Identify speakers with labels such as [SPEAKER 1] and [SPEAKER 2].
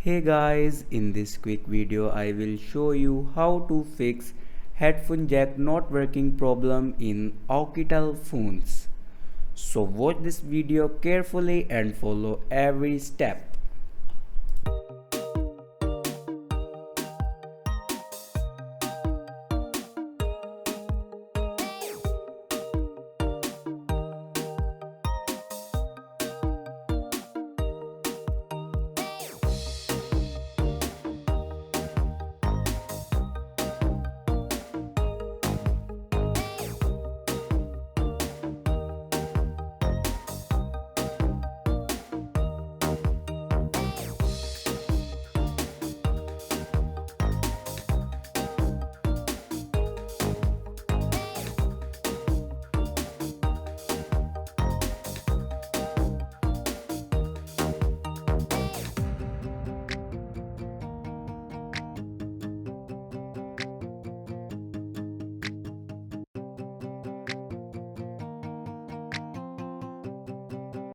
[SPEAKER 1] Hey guys, in this quick video I will show you how to fix headphone jack not working problem in Oukitel phones. So watch this video carefully and follow every step.